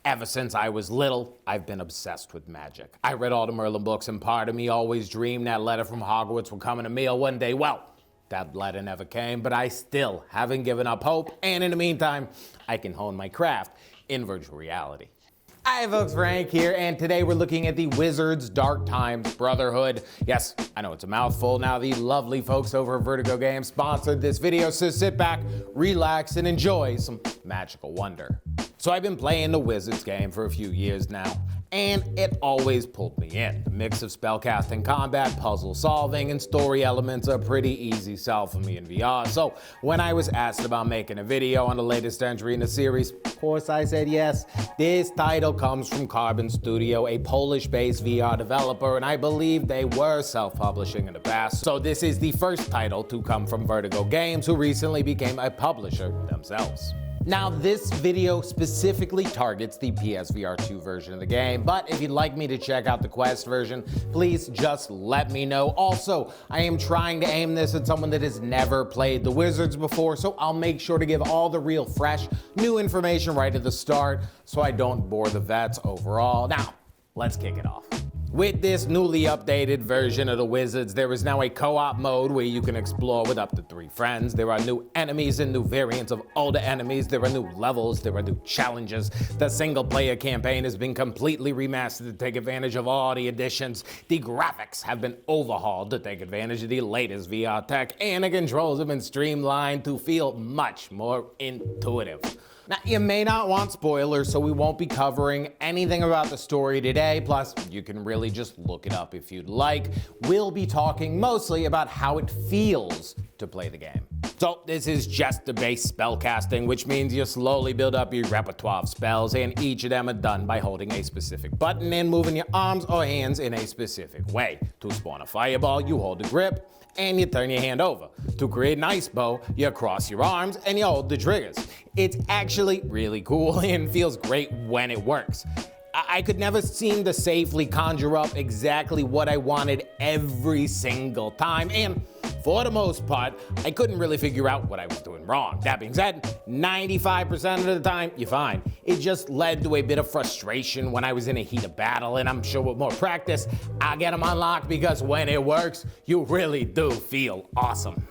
Ever since I was little, I've been obsessed with magic. I read all the Merlin books, and part of me always dreamed that letter from Hogwarts would come in a mail one day. Well, that letter never came, but I still haven't given up hope, and in the meantime, I can hone my craft in virtual reality. Hi folks, Frank here, and today we're looking at the Wizards Dark Times Brotherhood. Yes, I know it's a mouthful. Now the lovely folks over at Vertigo Games sponsored this video, so sit back, relax, and enjoy some magical wonder. So I've been playing the Wizards game for a few years now, and it always pulled me in. The mix of spellcasting combat, puzzle solving, and story elements are pretty easy sell for me in VR. So when I was asked about making a video on the latest entry in the series, of course I said yes. This title comes from Carbon Studio, a Polish-based VR developer, and I believe they were self-publishing in the past. So this is the first title to come from Vertigo Games, who recently became a publisher themselves. Now, this video specifically targets the PSVR2 version of the game, but if you'd like me to check out the Quest version, please just let me know. Also, I am trying to aim this at someone that has never played the Wizards before, so I'll make sure to give all the real fresh, new information right at the start so I don't bore the vets overall. Now, let's kick it off. With this newly updated version of the Wizards, there is now a co-op mode where you can explore with up to 3 friends. There are new enemies and new variants of older enemies. There are new levels. There are new challenges. The single-player campaign has been completely remastered to take advantage of all the additions. The graphics have been overhauled to take advantage of the latest VR tech, and the controls have been streamlined to feel much more intuitive. Now, you may not want spoilers, so we won't be covering anything about the story today, plus you can really just look it up if you'd like. We'll be talking mostly about how it feels to play the game. So this is just the base spellcasting, which means you slowly build up your repertoire of spells, and each of them are done by holding a specific button and moving your arms or hands in a specific way. To spawn a fireball, you hold the grip, and you turn your hand over. To create an ice bow, you cross your arms and you hold the triggers. It's actually really cool and feels great when it works. I could never seem to safely conjure up exactly what I wanted every single time, and for the most part, I couldn't really figure out what I was doing wrong. That being said, 95% of the time, you're fine. It just led to a bit of frustration when I was in a heat of battle, and I'm sure with more practice, I'll get them unlocked because when it works, you really do feel awesome.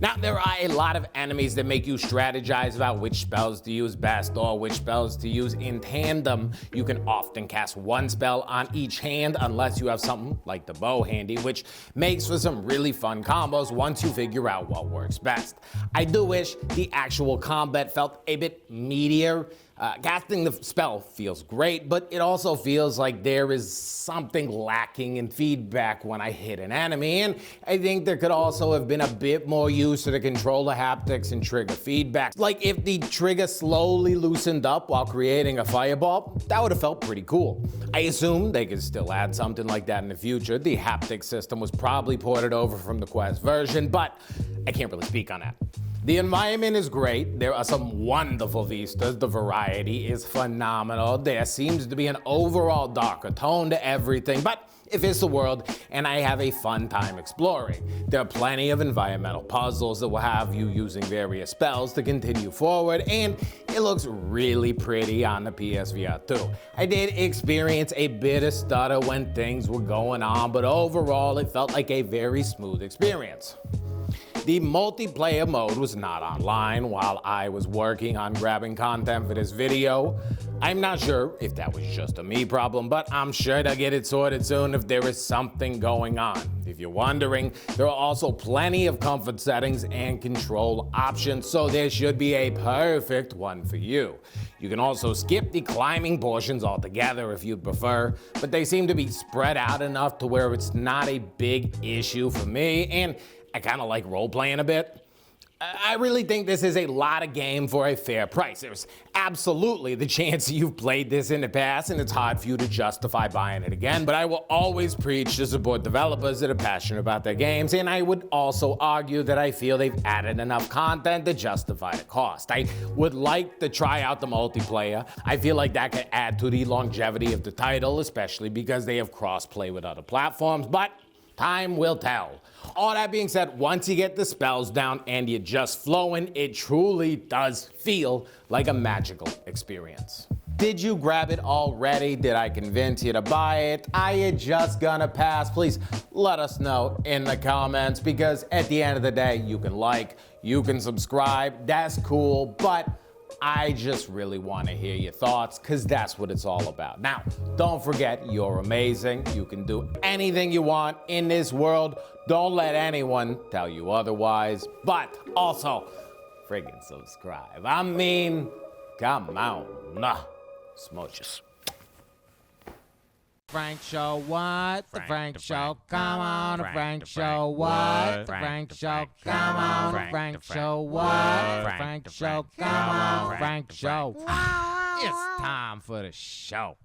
Now, there are a lot of enemies that make you strategize about which spells to use best or which spells to use in tandem. You can often cast one spell on each hand unless you have something like the bow handy, which makes for some really fun combos once you figure out what works best. I do wish the actual combat felt a bit meatier. Casting the spell feels great, but it also feels like there is something lacking in feedback when I hit an enemy, and I think there could also have been a bit more use to the controller haptics and trigger feedback. Like if the trigger slowly loosened up while creating a fireball, that would have felt pretty cool. I assume they could still add something like that in the future. The haptic system was probably ported over from the Quest version, but I can't really speak on that. The environment is great. There are some wonderful vistas. The variety is phenomenal. There seems to be an overall darker tone to everything, but it fits the world, and I have a fun time exploring. There are plenty of environmental puzzles that will have you using various spells to continue forward, and it looks really pretty on the PSVR2. I did experience a bit of stutter when things were going on, but overall it felt like a very smooth experience. The multiplayer mode was not online while I was working on grabbing content for this video. I'm not sure if that was just a me problem, but I'm sure to get it sorted soon if there is something going on. If you're wondering, there are also plenty of comfort settings and control options, so there should be a perfect one for you. You can also skip the climbing portions altogether if you'd prefer, but they seem to be spread out enough to where it's not a big issue for me, and I kind of like role-playing a bit. I really think this is a lot of game for a fair price. There's absolutely the chance you've played this in the past and it's hard for you to justify buying it again, but I will always preach to support developers that are passionate about their games, and I would also argue that I feel they've added enough content to justify the cost. I would like to try out the multiplayer. I feel like that could add to the longevity of the title, especially because they have cross-play with other platforms, but time will tell. All that being said, once you get the spells down and you're just flowing, it truly does feel like a magical experience. Did you grab it already? Did I convince you to buy it? Are you just gonna pass? Please let us know in the comments, because at the end of the day, you can like, you can subscribe, that's cool, but I just really want to hear your thoughts, because that's what it's all about. Now, don't forget, you're amazing. You can do anything you want in this world. Don't let anyone tell you otherwise, but also, friggin' subscribe. I mean, come on. Nah. Smooches. Frank Show, what? The Frank Show, come on. The Frank Show, what? The Frank Show, come on. The Frank Show, what? The Frank Show, come on. Frank Show. It's time for the show.